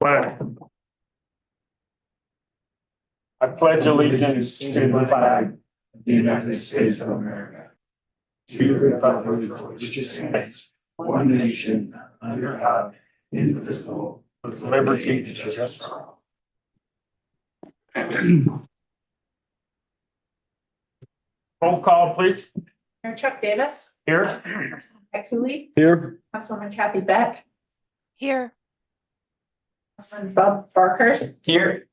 Well, I pledge allegiance to the flag of the United States of America, to the republic for which it stands, one nation, under God, indivisible, with liberty and justice for all. Roll call, please. Mayor Chuck Davis. Here. Councilman Pat Cooley. Here. Councilwoman Kathy Beck. Here. Councilman Bob Barkhurst. Here.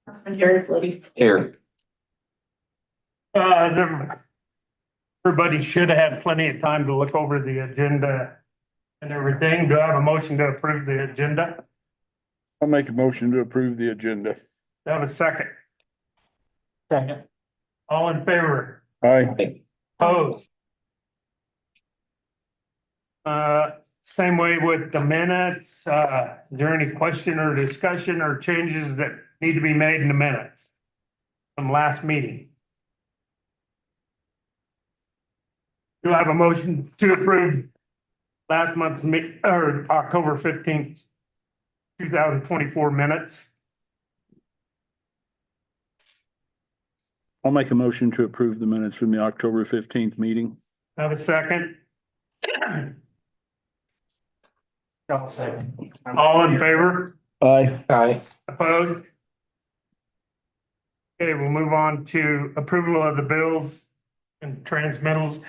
Councilman Jared Liddy. Here. Everybody should have had plenty of time to look over the agenda and everything. Do I have a motion to approve the agenda? I'll make a motion to approve the agenda. Do I have a second? Second. All in favor? Aye. Opposed? Same way with the minutes. Is there any question or discussion or changes that need to be made in the minutes from last meeting? Do I have a motion to approve last month's or October 15th, 2024 minutes? I'll make a motion to approve the minutes from the October 15th meeting. Have a second? I'll second. All in favor? Aye. Aye. Opposed? Okay, we'll move on to approval of the bills and transmittals.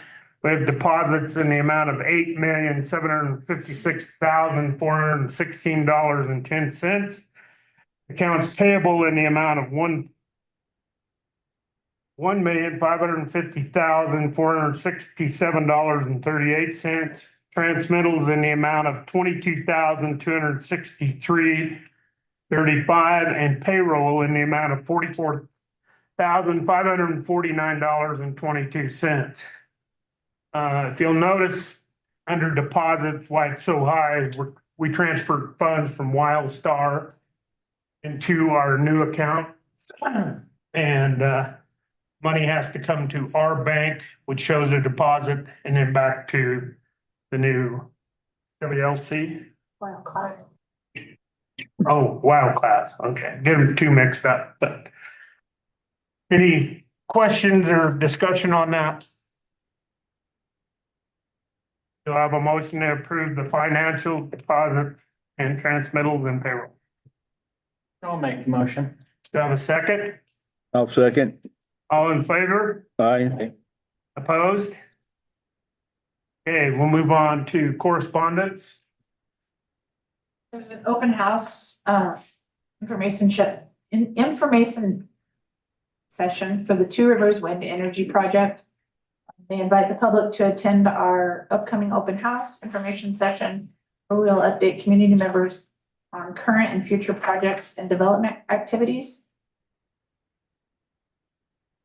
We have deposits in the amount of $8,756,416.10. Accounts payable in the amount of $1,550,467.38. Transmittals in the amount of $22,263.35, and payroll in the amount of $44,549.22. If you'll notice, under deposits, why it's so high, is we transferred funds from WildStar into our new account. And money has to come to our bank, which shows a deposit, and then back to the new WLC. Wow, class. Oh, Wild Class. Okay, get them two mixed up. But any questions or discussion on that? Do I have a motion to approve the financial deposits and transmittals and payroll? I'll make the motion. Do I have a second? I'll second. All in favor? Aye. Opposed? Okay, we'll move on to correspondence. There's an open house, information session for the Two Rivers Wind Energy Project. They invite the public to attend our upcoming open house information session, where we'll update community members on current and future projects and development activities.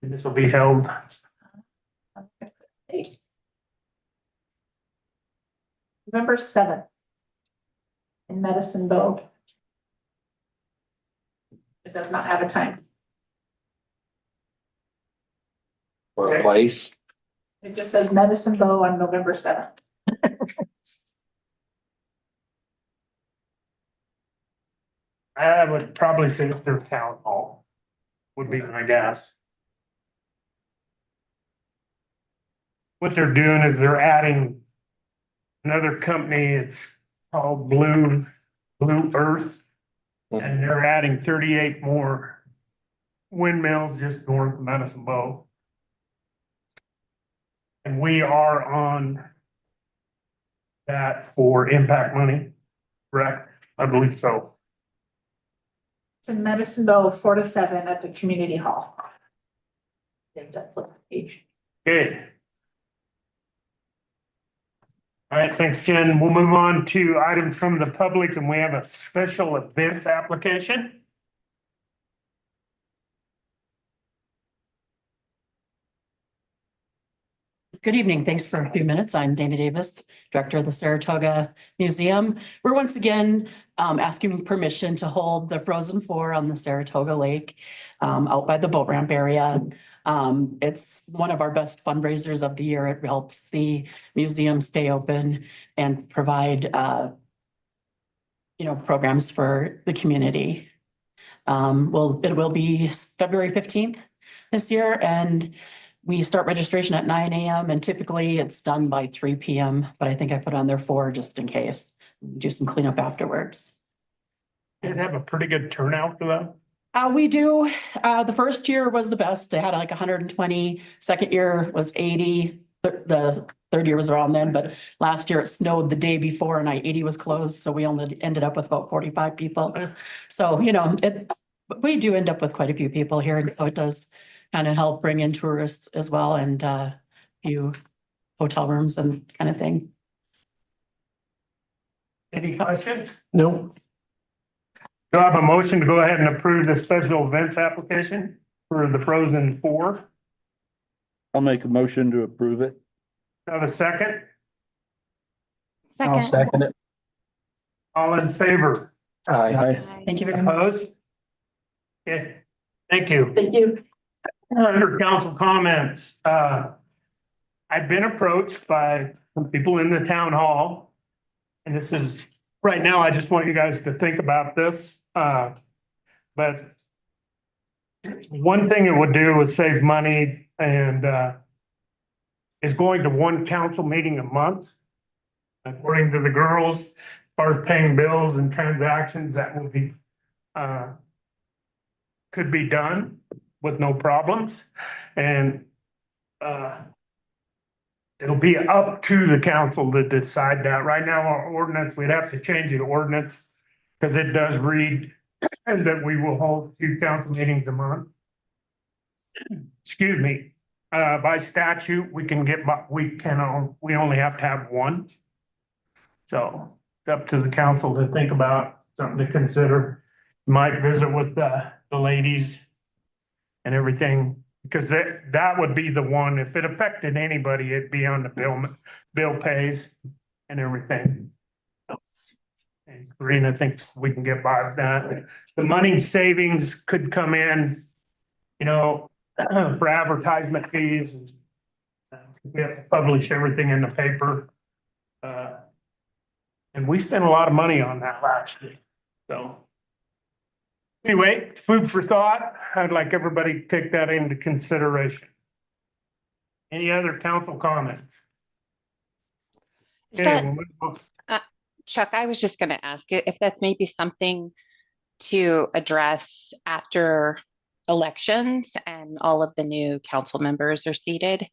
This will be held. November 7th in Medicine Bow. It does not have a time. Or a place. It just says Medicine Bow on November 7th. I would probably say their town hall would be my guess. What they're doing is they're adding another company. It's called Blue Earth. And they're adding 38 more windmills just north of Medicine Bow. And we are on that for impact money, correct? I believe so. It's in Medicine Bow, 4 to 7 at the community hall. Okay. All right, thanks, Jen. We'll move on to items from the public, and we have a special events application. Good evening. Thanks for a few minutes. I'm Dana Davis, Director of the Saratoga Museum. We're once again asking permission to hold the Frozen Four on the Saratoga Lake out by the boat ramp area. It's one of our best fundraisers of the year. It helps the museum stay open and provide programs for the community. It will be February 15th this year, and we start registration at 9 a.m. and typically it's done by 3 p.m. But I think I put on there 4 just in case. Do some cleanup afterwards. You guys have a pretty good turnout for that. We do. The first year was the best. They had like 120. Second year was 80. The third year was around then, but last year it snowed the day before and I-80 was closed. So we only ended up with about 45 people. So, we do end up with quite a few people here. And so it does kind of help bring in tourists as well and a few hotel rooms and kind of thing. Any questions? No. Do I have a motion to go ahead and approve the special events application for the Frozen 4? I'll make a motion to approve it. Do I have a second? I'll second it. All in favor? Aye. Aye. Thank you very much. Opposed? Okay, thank you. Thank you. Under council comments, I've been approached by some people in the town hall. And this is, right now, I just want you guys to think about this. But one thing it would do is save money and is going to one council meeting a month. According to the girls, as far as paying bills and transactions, that will be could be done with no problems. And it'll be up to the council to decide that. Right now, our ordinance, we'd have to change the ordinance because it does read that we will hold 2 council meetings a month. Excuse me, by statute, we only have to have 1. So it's up to the council to think about, something to consider. Might visit with the ladies and everything, because that would be the one, if it affected anybody, it'd be on the bill pays and everything. And Karina thinks we can get by with that. The money savings could come in, for advertisement fees. We have to publish everything in the paper. And we spent a lot of money on that last year, so. Anyway, food for thought. I'd like everybody to take that into consideration. Any other council comments? Is Okay, that, we'll move on. Chuck, I was just gonna ask if that's maybe something to address after elections and all of the new council members are seated.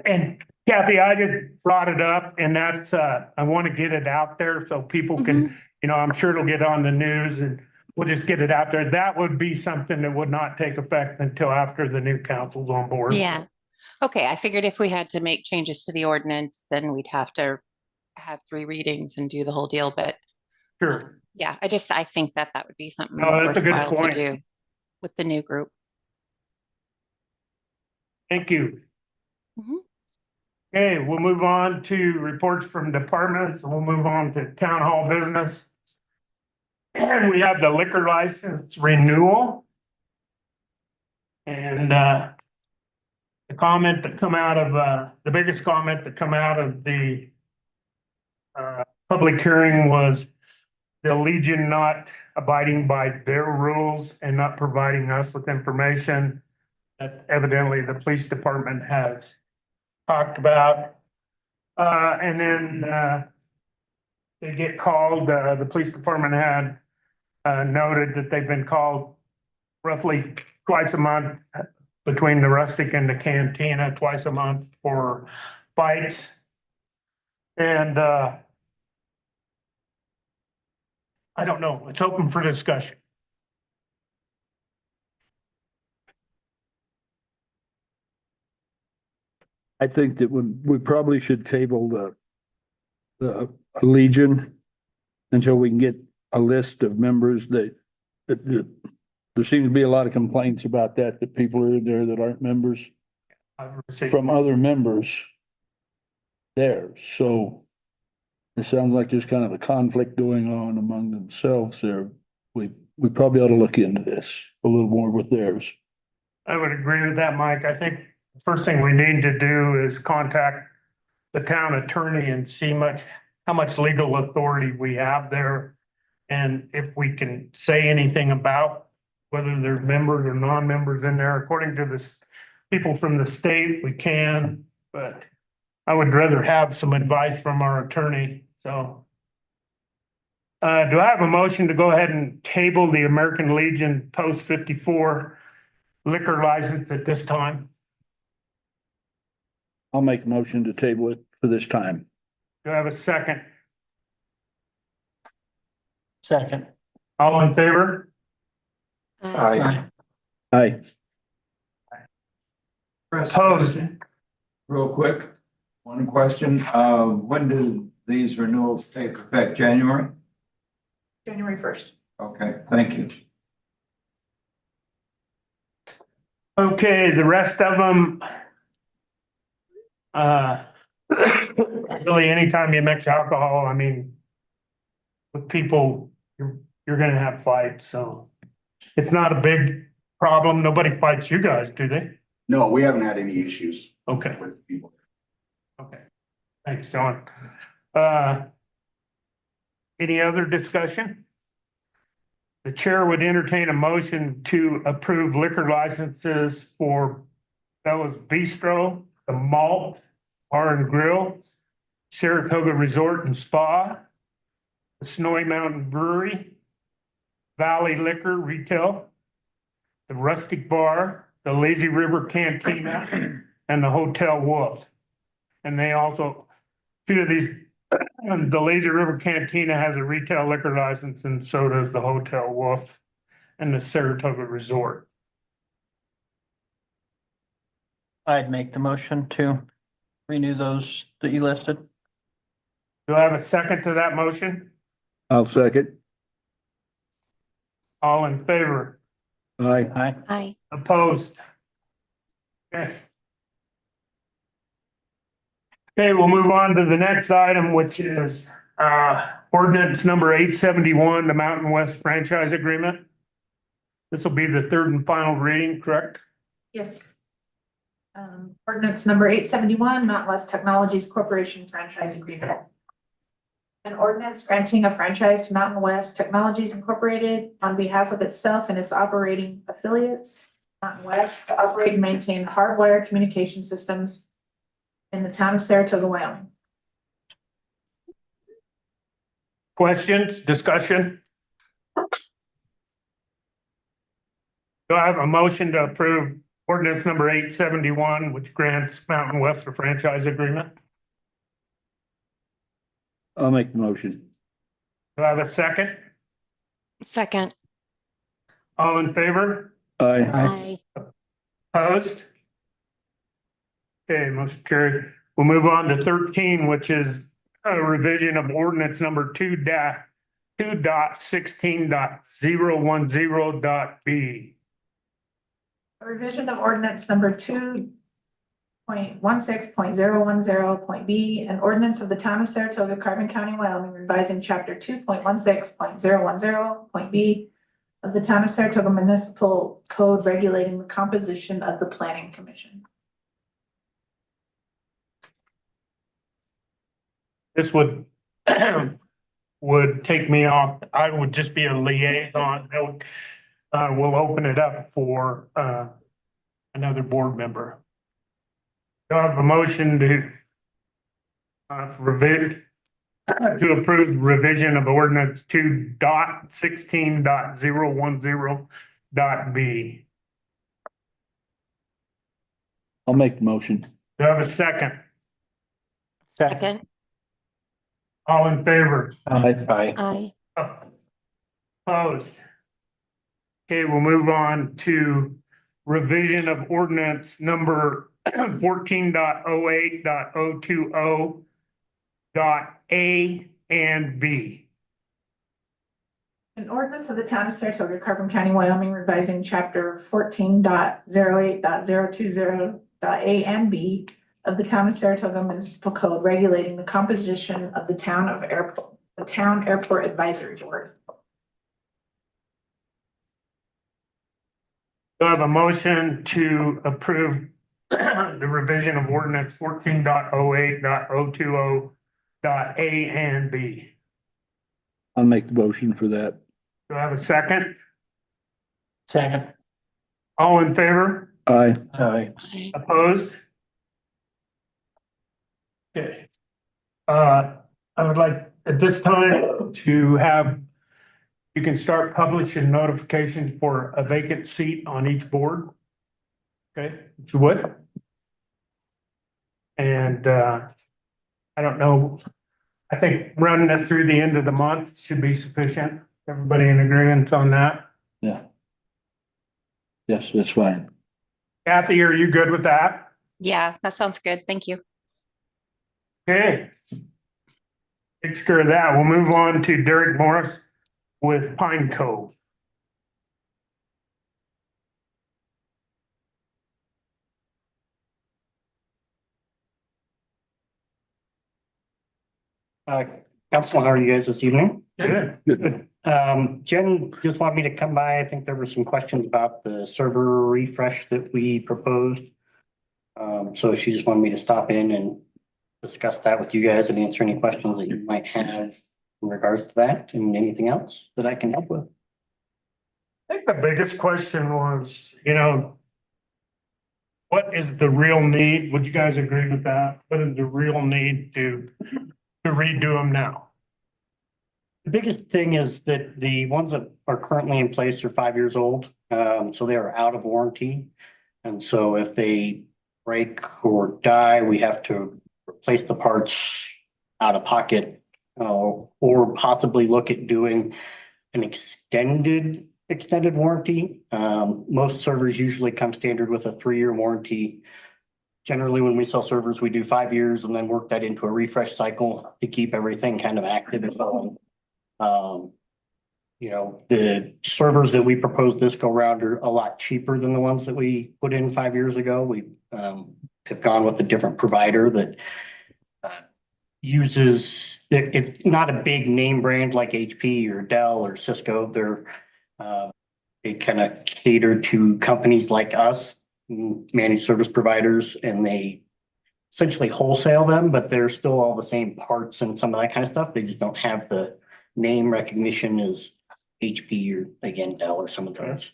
And Kathy, I just brought it up and that's, I want to get it out there so people can, I'm sure it'll get on the news and we'll just get it out there. That would be something that would not take effect until after the new council's on board. Yeah. Okay, I figured if we had to make changes to the ordinance, then we'd have to have 3 readings and do the whole deal, but Sure. yeah, I think that would be something No, that's a good worthwhile point. to do with the new group. Thank you. Mhm. Okay, we'll move on to reports from departments and we'll move on to town hall business. And we have the liquor license renewal. And the comment that come out of the biggest comment that come out of the public hearing was the Legion not abiding by their rules and not providing us with information that evidently the police department has talked about. And then they get called, the police department had noted that they've been called roughly twice a month between the Rustic and the Cantina, twice a month for fights. And I don't know, it's open for discussion. I think that we probably should table the Legion until we can get a list of members that there seems to be a lot of complaints about that people are there that aren't members from other members there. So it sounds like there's kind of a conflict going on among themselves there. We probably ought to look into this a little more with theirs. I would agree with that, Mike. I think the first thing we need to do is contact the town attorney and see how much legal authority we have there. And if we can say anything about whether there's members or non-members in there, according to the people from the state, we can, but I would rather have some advice from our attorney, so. Do I have a motion to go ahead and table the American Legion Post 54 liquor license at this time? I'll make a motion to table it for this time. Do I have a second? Second. All in favor? Aye. Aye. Opposed? Real quick, one question, when do these renewals take effect? January? January 1st. Okay, thank you. Okay, the rest of them. Really, anytime you mix alcohol, I mean, with people, you're gonna have fights, so. It's not a big problem. Nobody fights you guys, do they? No, we haven't had any issues Okay, with people. okay. Thanks, John. Any other discussion? The chair would entertain a motion to approve liquor licenses for Bella's Bistro, The Malt, Bar and Grill, Saratoga Resort and Spa, the Snowy Mountain Brewery, Valley Liquor Retail, the Rustic Bar, the Lazy River Cantina, and the Hotel Wolf. And they also, two of these, the Lazy River Cantina has a retail liquor license, and so does the Hotel Wolf and the Saratoga Resort. I'd make the motion to renew those that you listed. Do I have a second to that motion? I'll second. All in favor? Aye. Aye. Aye. Opposed? Yes. Okay, we'll move on to the next item, which is ordinance number 871, the Mountain West franchise agreement. This will be the third and final reading, correct? Yes. Ordinance number 871, Mountain West Technologies Corporation franchise agreement. An ordinance granting a franchise to Mountain West Technologies Incorporated on behalf of itself and its operating affiliates, Mountain West, to operate and maintain hardwired communication systems in the town of Saratoga, Wyoming. Questions, discussion? Do I have a motion to approve ordinance number 871, which grants Mountain West a franchise agreement? I'll make the motion. Do I have a second? Second. All in favor? Aye. Aye. Opposed? Okay, motion carried. We'll move on to 13, which is a revision of ordinance number 2.16.010.b. A revision of ordinance number 2.16.010.b, an ordinance of the town of Saratoga, Carbon County, Wyoming, revising chapter 2.16.010.b of the town of Saratoga Municipal Code regulating the composition of the planning commission. This would take me off. I would just be a liaison. We'll open it up for another board member. Do I have a motion to approve revision of ordinance 2.16.010.b? I'll make the motion. Do I have a second? Second. All in favor? Aye. Aye. Opposed? Okay, we'll move on to revision of ordinance number 14.08.020.a and b. An ordinance of the town of Saratoga, Carbon County, Wyoming, revising chapter 14.08.020.a and b of the town of Saratoga Municipal Code regulating the composition of the town airport advisory board. Do I have a motion to approve the revision of ordinance 14.08.020 dot A and B. I'll make the motion for that. Do I have a second? Second. All in favor? Aye. Aye. Opposed? Okay. I would like at this time to have, you can start publishing notifications for a vacant seat on each board. Okay, if you would. And I don't know, I think running it through the end of the month should be sufficient. Everybody in agreement on that? Yeah. Yes, that's fine. Kathy, are you good with that? Yeah, that sounds good. Thank you. Okay. Takes care of that. We'll move on to Derek Morris with Pine Cove. Council, how are you guys this evening? Good. Good. Jen just wanted me to come by. I think there were some questions about the server refresh that we proposed. So she just wanted me to stop in and discuss that with you guys and answer any questions that you might have in regards to that and anything else that I can help with. I think the biggest question was, what is the real need? Would you guys agree with that? What is the real need to redo them now? The biggest thing is that the ones that are currently in place are 5 years old, so they are out of warranty. And so if they break or die, we have to replace the parts out of pocket, or possibly look at doing an extended warranty. Most servers usually come standard with a 3-year warranty. Generally, when we sell servers, we do 5 years and then work that into a refresh cycle to keep everything kind of active and going. The servers that we proposed this go round are a lot cheaper than the ones that we put in 5 years ago. We have gone with a different provider that it's not a big name brand like HP or Dell or Cisco. They kind of cater to companies like us, managed service providers, and they essentially wholesale them, but they're still all the same parts and some of that kind of stuff. They just don't have the name recognition as HP or again, Dell or some of those.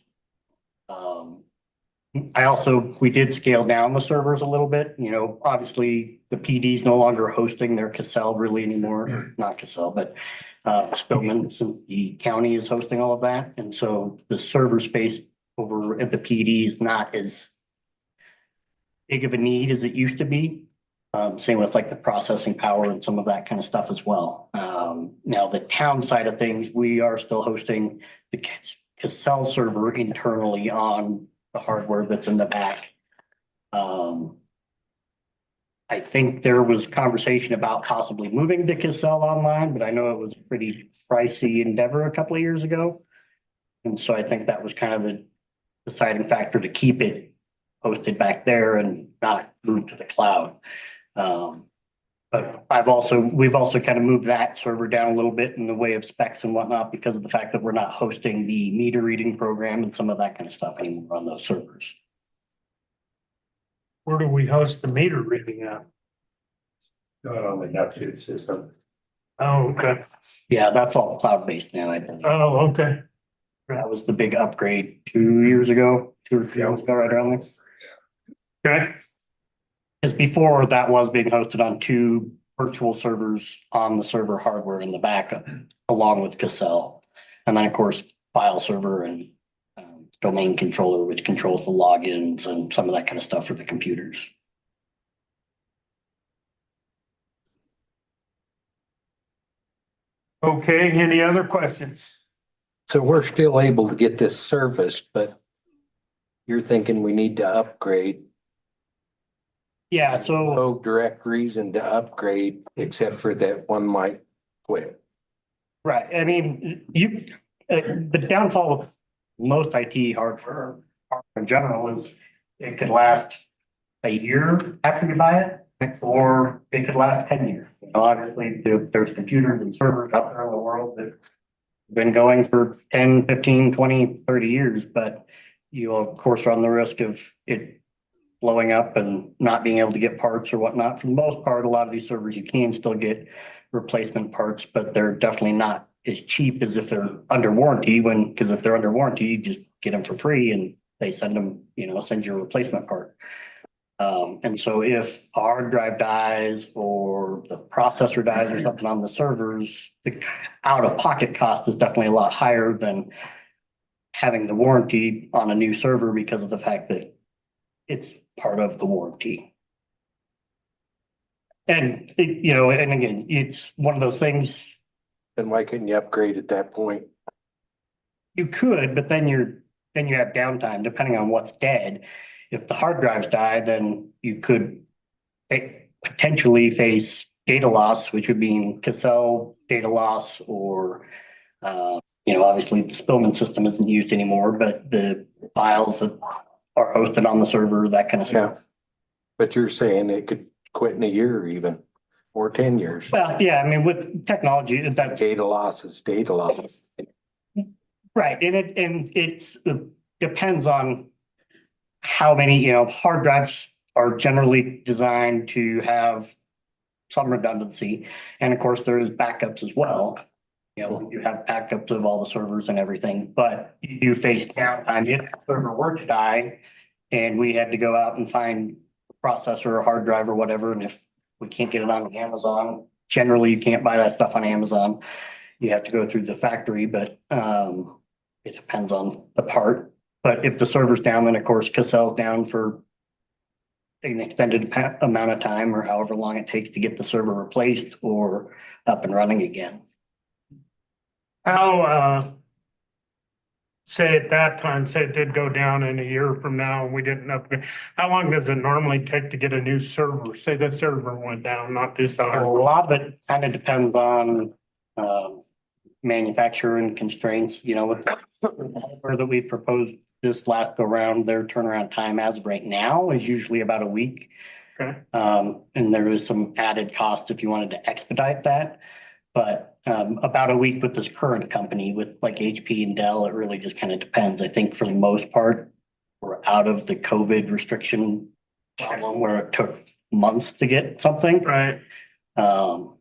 We did scale down the servers a little bit. Obviously the PD is no longer hosting their Cassell really anymore. Not Cassell, but Spillman, since the county is hosting all of that. And so the server space over at the PD is not as big of a need as it used to be. Same with like the processing power and some of that kind of stuff as well. Now the town side of things, we are still hosting the Cassell server internally on the hardware that's in the back. I think there was conversation about possibly moving to Cassell online, but I know it was a pretty pricey endeavor a couple of years ago. And so I think that was kind of the deciding factor to keep it hosted back there and not move to the cloud. But we've also kind of moved that server down a little bit in the way of specs and whatnot because of the fact that we're not hosting the meter reading program and some of that kind of stuff anymore on those servers. Where do we host the meter reading at? The Neptune system. Oh, okay. Yeah, that's all cloud-based now, I believe. Oh, okay. That was the big upgrade 2 years ago, 2 or 3 years ago, right around this. Okay. Because before that was being hosted on 2 virtual servers on the server hardware in the backup, along with Cassell. And then, of course, file server and domain controller, which controls the logins and some of that kind of stuff for the computers. Okay, any other questions? So we're still able to get this serviced, but you're thinking we need to upgrade. Yeah, so No direct reason to upgrade except for that one might quit. right. I mean, the downfall of most IT hardware in general is it could last a year after you buy it, or it could last 10 years. Obviously, there's computers and servers out there in the world that have been going for 10, 15, 20, 30 years, but you of course run the risk of it blowing up and not being able to get parts or whatnot. For the most part, a lot of these servers, you can still get replacement parts, but they're definitely not as cheap as if they're under warranty because if they're under warranty, you just get them for free and they send them, send you a replacement part. And so if a hard drive dies or the processor dies or something on the servers, the out-of-pocket cost is definitely a lot higher than having the warranty on a new server because of the fact that it's part of the warranty. And, and again, it's one of those things. Then why couldn't you upgrade at that point? You could, but then you have downtime depending on what's dead. If the hard drives die, then you could potentially face data loss, which would mean Cassell data loss or, obviously the Spillman system isn't used anymore, but the files that are hosted on the server, that kind of stuff. Yeah. But you're saying it could quit in a year even, or 10 years. Well, yeah, I mean, with technology, is that Data loss is data loss. right? And it depends on how many, hard drives are generally designed to have some redundancy. And of course, there is backups as well. You have backups of all the servers and everything, but you face downtime if the server were to die and we had to go out and find a processor or hard drive or whatever. And if we can't get it on Amazon, generally you can't buy that stuff on Amazon. You have to go through the factory, but it depends on the part. But if the server's down, then of course Cassell's down for an extended amount of time or however long it takes to get the server replaced or up and running again. How, say at that time, say it did go down in a year from now and we didn't upgrade, how long does it normally take to get a new server? Say the server went down, not just the A hardware. lot of it kind of depends on manufacturer constraints, with the hardware that we proposed this last go round, their turnaround time as of right now is usually about a week. Okay. And there is some added cost if you wanted to expedite that. But about a week with this current company with like HP and Dell, it really just kind of depends. I think for the most part, we're out of the COVID restriction problem where it took months to get something. Right. But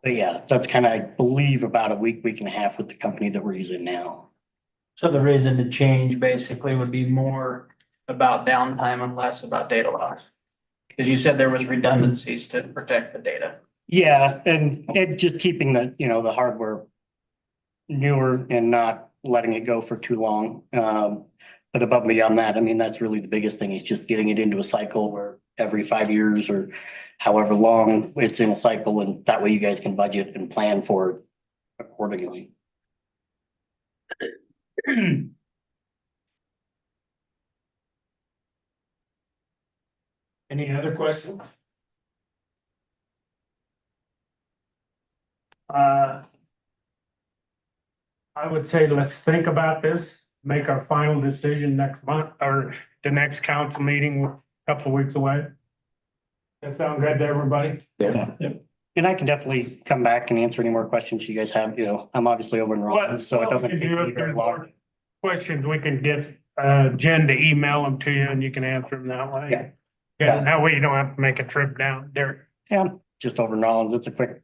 yeah, that's kind of, I believe, about a week and a half with the company that we're using now. So the reason to change basically would be more about downtime and less about data loss. Because you said there was redundancies to protect the data. Yeah, and just keeping the hardware newer and not letting it go for too long. But above and beyond that, I mean, that's really the biggest thing is just getting it into a cycle where every 5 years or however long it's in a cycle, and that way you guys can budget and plan for it accordingly. Any other questions? I would say let's think about this, make our final decision next month or the next council meeting a couple of weeks away. That sound good to everybody? Yeah. And I can definitely come back and answer any more questions you guys have. I'm obviously over in Rollins, so it doesn't take me very long. Questions, we can get Jen to email them to you and you can answer them that way. Yeah. Yeah, that way you don't have to make a trip down there. Yeah, just over in Rollins. It's a quick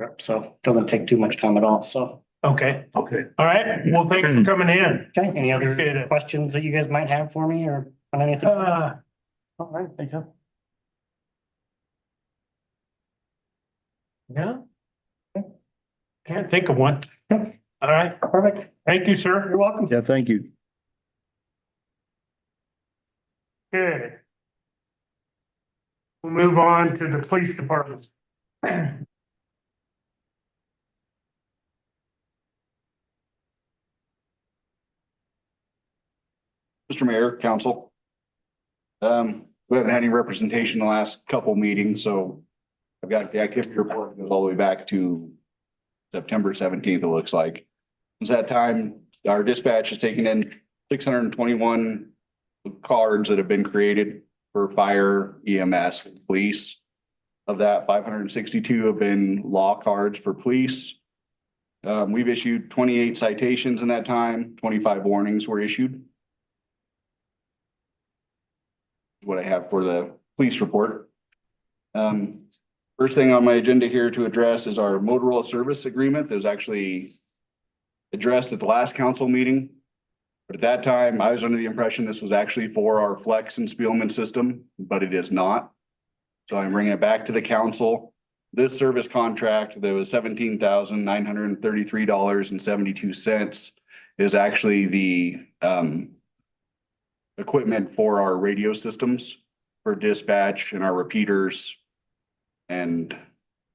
trip, so it doesn't take too much time at all. So. Okay. Okay. All right. Well, thank you for coming in. Okay, any Appreciate other it. questions that you guys might have for me or on anything? All right, thank you. Yeah. Can't think of one. All right. Perfect. Thank you, sir. You're welcome. Yeah, thank you. Okay. We'll move on to the police department. Mr. Mayor, council. We haven't had any representation the last couple meetings, so I've got the activity report that goes all the way back to September 17th, it looks like. Since that time, our dispatch has taken in 621 cards that have been created for fire, EMS, and police. Of that, 562 have been law cards for police. We've issued 28 citations in that time, 25 warnings were issued. what I have for the police report. First thing on my agenda here to address is our Motorola service agreement that was actually addressed at the last council meeting. But at that time, I was under the impression this was actually for our Flex and Spielman system, but it is not. So I'm bringing it back to the council. This service contract, there was $17,933.72 is actually the equipment for our radio systems for dispatch and our repeaters and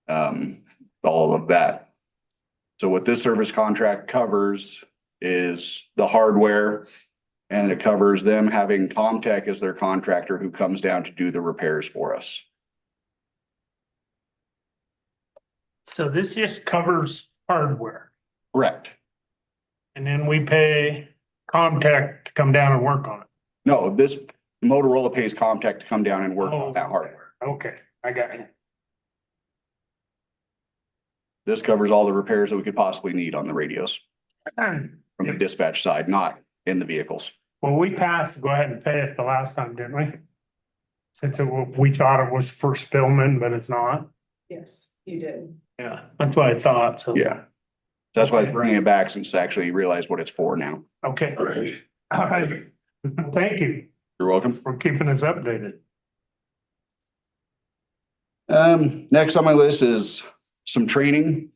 all of that. So what this service contract covers is the hardware, and it covers them having Comtech as their contractor who comes down to do the repairs for us. So this just covers hardware, Correct. and then we pay Comtech to come down and work on it. No, this Motorola pays Comtech to come down and work on that hardware. Okay, I got you. This covers all the repairs that we could possibly need on the radios from the dispatch side, not in the vehicles. Well, we passed to go ahead and pay it the last time, didn't we? Since we thought it was for Spillman, but it's not. Yes, you did. Yeah, that's what I thought, so. Yeah. That's why I was bringing it back since I actually realized what it's for now. Okay. All right. Thank you You're welcome. for keeping us updated. Next on my list is some training.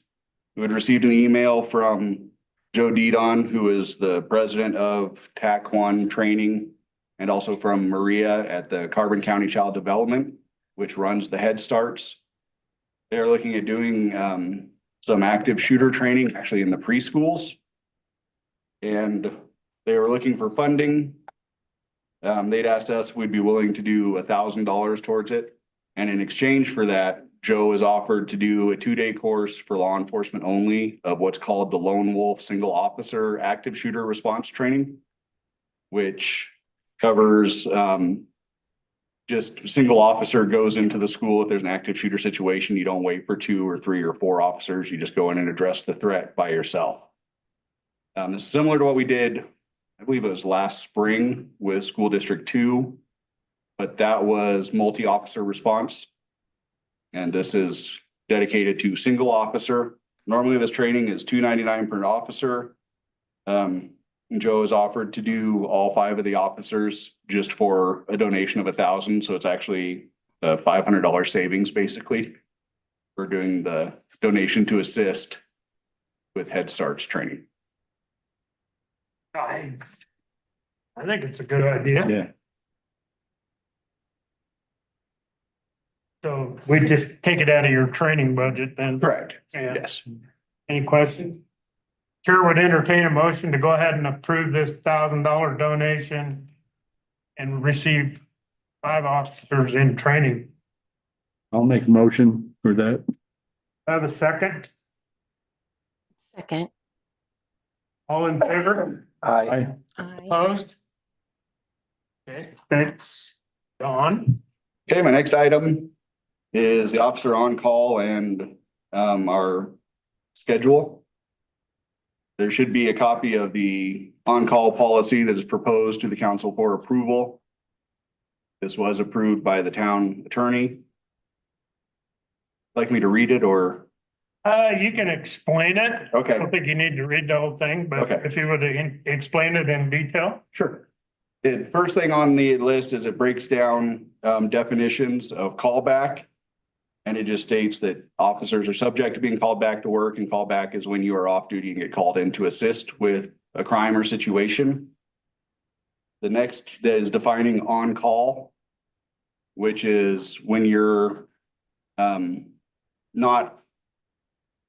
We had received an email from Joe Didon, who is the president of TAC One Training, and also from Maria at the Carbon County Child Development, which runs the Head Starts. They're looking at doing some active shooter training actually in the preschools. And they were looking for funding. They'd asked us if we'd be willing to do $1,000 towards it. And in exchange for that, Joe has offered to do a 2-day course for law enforcement only of what's called the Lone Wolf Single Officer Active Shooter Response Training, which covers just single officer goes into the school. If there's an active shooter situation, you don't wait for 2 or 3 or 4 officers. You just go in and address the threat by yourself. It's similar to what we did, I believe it was last spring with School District 2, but that was multi-officer response. And this is dedicated to single officer. Normally this training is $299 per officer. Joe has offered to do all 5 of the officers just for a donation of $1,000. So it's actually a $500 savings basically for doing the donation to assist with Head Starts training. I think it's a good idea. Yeah. So we just take it out of your training budget then. Correct. Yeah. Yes. Any questions? Chair would entertain a motion to go ahead and approve this $1,000 donation and receive 5 officers in training. I'll make a motion for that. Have a second? Second. All in favor? Aye. Aye. Opposed? Okay, thanks. Dawn? Okay, my next item is the officer on call and our schedule. There should be a copy of the on-call policy that is proposed to the council for approval. This was approved by the town attorney. Like me to read it or? You can explain it. I Okay, don't think you need to read the whole thing, but Okay. if you would explain it in detail. sure. The first thing on the list is it breaks down definitions of callback. And it just states that officers are subject to being called back to work, and callback is when you are off duty and get called in to assist with a crime or situation. The next is defining on call, which is when you're not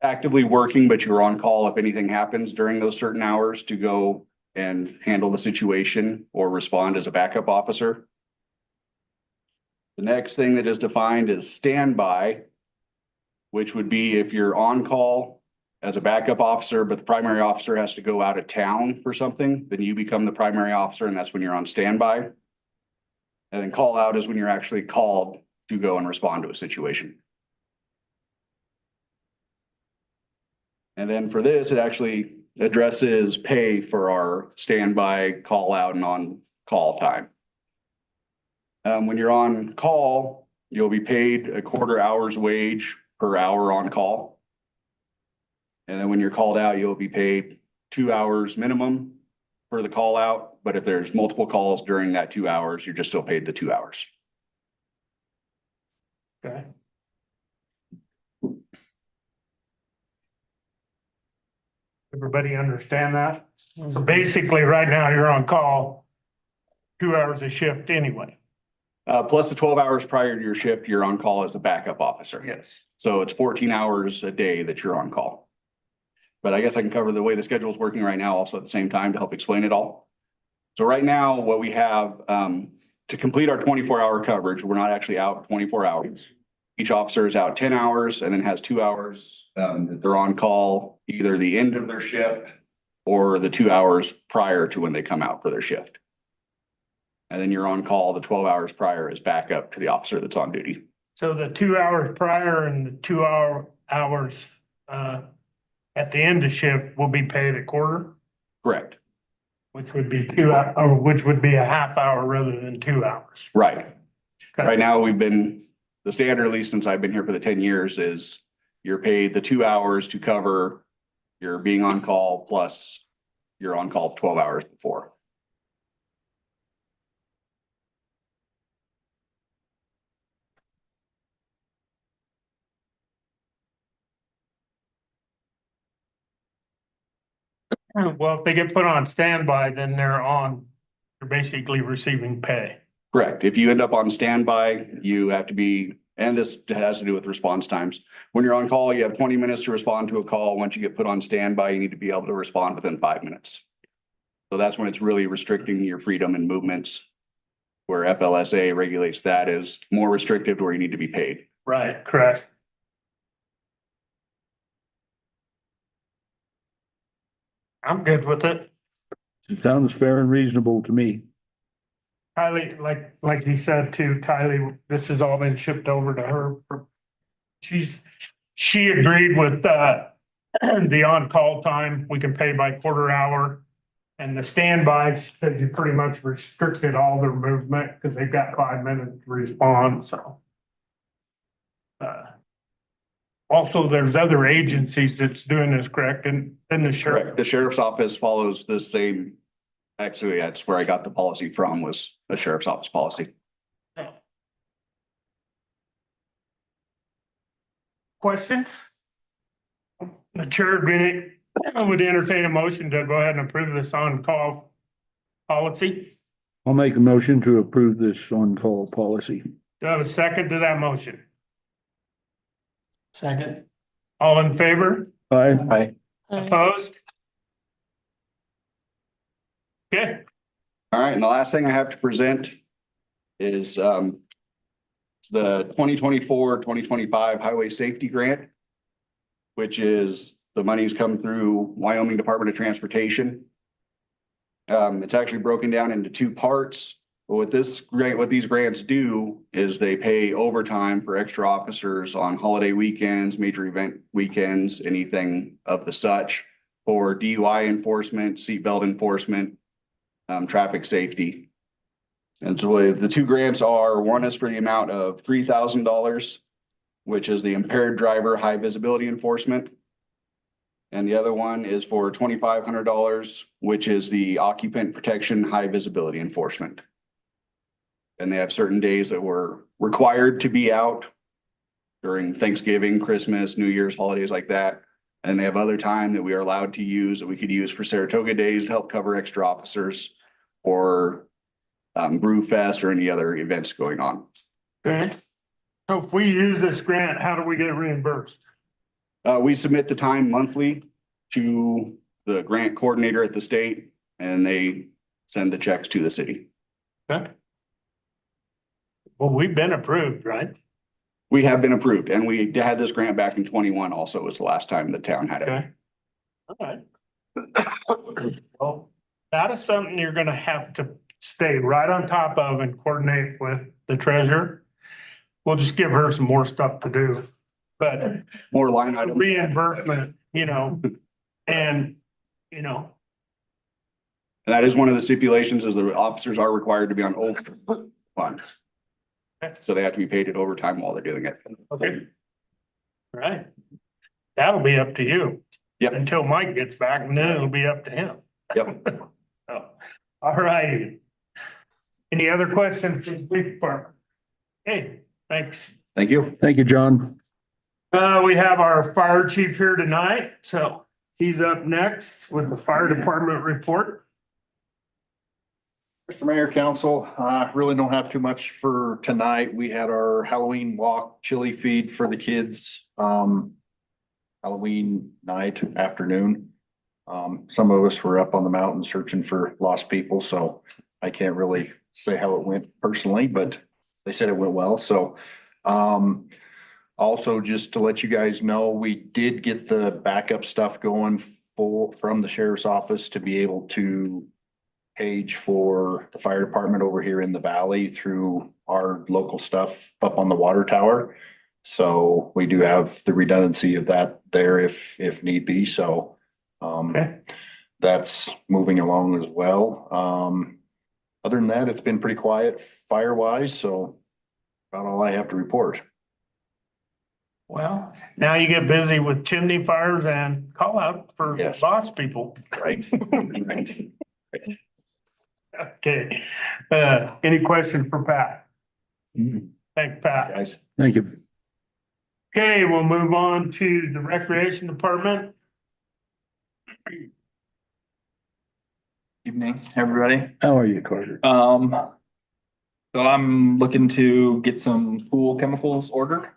actively working, but you're on call if anything happens during those certain hours to go and handle the situation or respond as a backup officer. The next thing that is defined is standby, which would be if you're on call as a backup officer, but the primary officer has to go out of town for something, then you become the primary officer and that's when you're on standby. And then call out is when you're actually called to go and respond to a situation. And then for this, it actually addresses pay for our standby, call out and on call time. When you're on call, you'll be paid a quarter hour's wage per hour on call. And then when you're called out, you'll be paid 2 hours minimum for the call out. But if there's multiple calls during that 2 hours, you're just still paid the 2 hours. Okay. Everybody understand that? So basically, right now, you're on call 2 hours a shift anyway. Plus the 12 hours prior to your shift, you're on call as a backup officer. Yes. So it's 14 hours a day that you're on call. But I guess I can cover the way the schedule is working right now also at the same time to help explain it all. So right now, what we have, to complete our 24-hour coverage, we're not actually out 24 hours. Each officer is out 10 hours and then has 2 hours that they're on call, either the end of their shift or the 2 hours prior to when they come out for their shift. And then you're on call the 12 hours prior as backup to the officer that's on duty. So the 2 hours prior and the 2 hours at the end of shift will be paid a quarter, Correct. which would be which would be a half hour rather than 2 hours. Right. Okay. Right now, the standard, at least since I've been here for the 10 years, is you're paid the 2 hours to cover your being on call plus you're on call 12 hours before. Well, if they get put on standby, then they're basically receiving pay. Correct. If you end up on standby, you have to be, and this has to do with response times. When you're on call, you have 20 minutes to respond to a call. Once you get put on standby, you need to be able to respond within 5 minutes. So that's when it's really restricting your freedom and movements. Where FLSA regulates that is more restrictive where you need to be paid. Right, correct. I'm good with it. It sounds fair and reasonable to me. Kylie, like he said too, Kylie, this has all been shipped over to her. She agreed with the on-call time. We can pay by quarter hour. And the standby said you pretty much restricted all their movement because they've got 5 minutes to respond, so. Also, there's other agencies that's doing this, correct? And the sheriff. Correct. The sheriff's office follows the same. Actually, that's where I got the policy from, was the sheriff's office policy. Questions? The chair would entertain a motion to go ahead and approve this on-call policy. I'll make a motion to approve this on-call policy. Do I have a second to that motion? Second. All in favor? Aye. Opposed? Okay, All right, and the last thing I have to present is the 2024-2025 Highway Safety Grant, which is the money's come through Wyoming Department of Transportation. It's actually broken down into 2 parts. But what these grants do is they pay overtime for extra officers on holiday weekends, major event weekends, anything of the such, for DUI enforcement, seatbelt enforcement, traffic safety. And so the 2 grants are, one is for the amount of $3,000, which is the impaired driver high visibility enforcement. And the other one is for $2,500, which is the occupant protection high visibility enforcement. And they have certain days that we're required to be out during Thanksgiving, Christmas, New Year's, holidays like that. And they have other time that we are allowed to use, that we could use for Saratoga days to help cover extra officers or Brew Fest or any other events going on. okay. So if we use this grant, how do we get reimbursed? We submit the time monthly to the grant coordinator at the state and they send the checks to the city. Okay. Well, we've been approved, right? We have been approved and we had this grant back in 21 also was the last time the town had it. Okay. All right. Well, that is something you're gonna have to stay right on top of and coordinate with the treasurer. We'll just give her some more stuff to do, but More line items. reimbursement, and, And that is one of the stipulations is the officers are required to be on overtime. So they have to be paid at overtime while they're doing it. Okay. Right. That'll be up to you. Yep. Until Mike gets back, and then it'll be up to him. Yep. Oh, all righty. Any other questions for the police department? Hey, thanks. Thank you. Thank you, John. We have our fire chief here tonight, so he's up next with the fire department report. Mr. Mayor, Council, really don't have too much for tonight. We had our Halloween walk chili feed for the kids. Halloween night, afternoon. Some of us were up on the mountain searching for lost people, so I can't really say how it went personally, but they said it went well, so. Also, just to let you guys know, we did get the backup stuff going from the sheriff's office to be able to page for the fire department over here in the valley through our local stuff up on the water tower. So we do have the redundancy of that there if need be, so that's moving along as well. Other than that, it's been pretty quiet fire wise, so about all I have to report. Well, now you get busy with chimney fires and call out for Yes. boss people. Right. Okay, any questions for Pat? Thanks, Pat. Guys. Thank you. Okay, we'll move on to the recreation department. Evening, everybody. How are you, Carter? So I'm looking to get some pool chemicals ordered.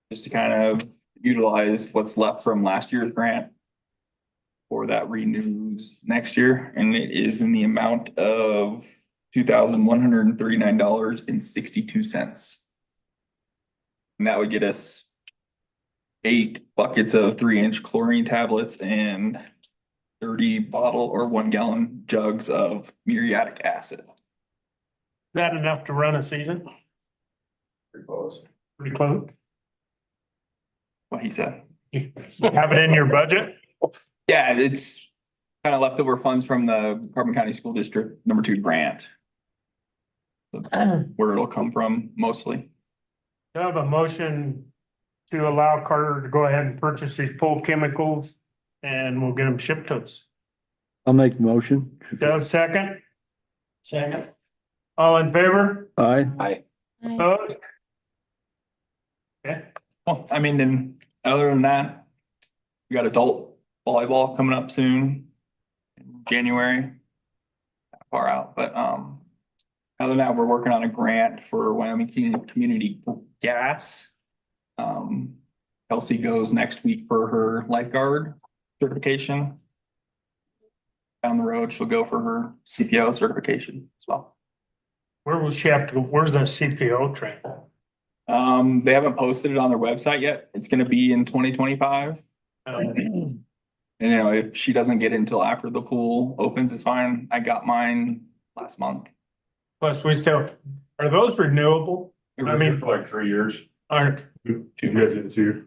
Just to kind of utilize what's left from last year's grant. For that renews next year, and it is in the amount of $2,139.62. And that would get us 8 buckets of 3-inch chlorine tablets and 30 bottle or 1 gallon jugs of muriatic acid. Is that enough to run a season? Pretty close. Pretty close. What he said. You have it in your budget? Yeah, it's kind of leftover funds from the Carbon County School District #2 grant. That's where it'll come from mostly. Do I have a motion to allow Carter to go ahead and purchase these pool chemicals and we'll get them shipped to us? I'll make the motion. Do I have a second? Second. All in favor? Aye. Opposed? Okay. Well, I mean, and other than that, we got adult volleyball coming up soon. In January. Far out, but other than that, we're working on a grant for Wyoming Community Gas. Kelsey goes next week for her lifeguard certification. Down the road, she'll go for her CPO certification as well. Where will she have to go? Where's the CPO train? They haven't posted it on their website yet. It's gonna be in 2025. And you know, if she doesn't get it until after the pool opens, it's fine. I got mine last month. Plus, we still, are those renewable? I mean, for like 3 years. Aren't, Two guys in too.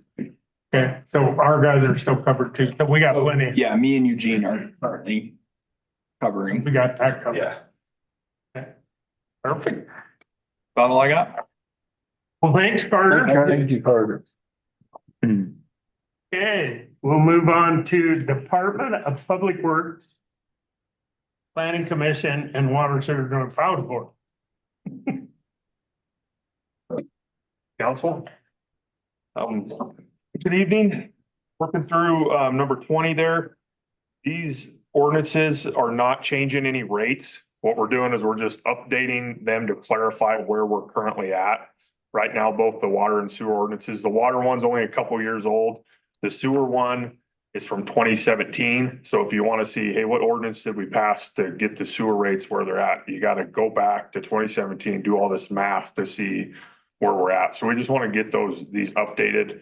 okay, so our guys are still covered too, so we got plenty. Yeah, me and Eugene are currently covering. We got that covered. Yeah, Perfect. about all I got. Well, thanks, Carter. Thank you, Carter. Okay, we'll move on to Department of Public Works, Planning Commission, and Water Sewer and Fire Board. Council. Good evening. Working through number 20 there. These ordinances are not changing any rates. What we're doing is we're just updating them to clarify where we're currently at. Right now, both the water and sewer ordinances, the water one's only a couple years old. The sewer one is from 2017. So if you want to see, hey, what ordinance did we pass to get the sewer rates where they're at? You got to go back to 2017, do all this math to see where we're at. So we just want to get these updated.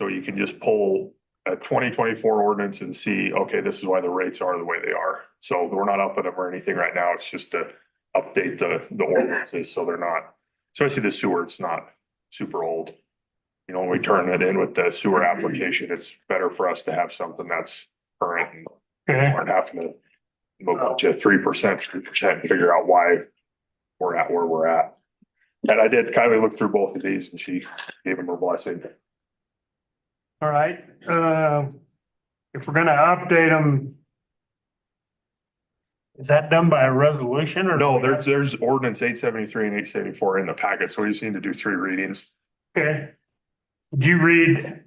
So you can just pull a 2024 ordinance and see, okay, this is why the rates are the way they are. So we're not upping them or anything right now. It's just to update the ordinances so they're not, especially the sewer, it's not super old. You know, when we turn it in with the sewer application, it's better for us to have something that's current and aren't having to look at 3%, and figure out why we're at where we're at. And I did Kylie look through both of these and she gave them her blessing. All right, if we're gonna update them, is that done by a resolution or? No, there's ordinance 873 and 874 in the packet, so we just need to do 3 readings. Okay. Did you read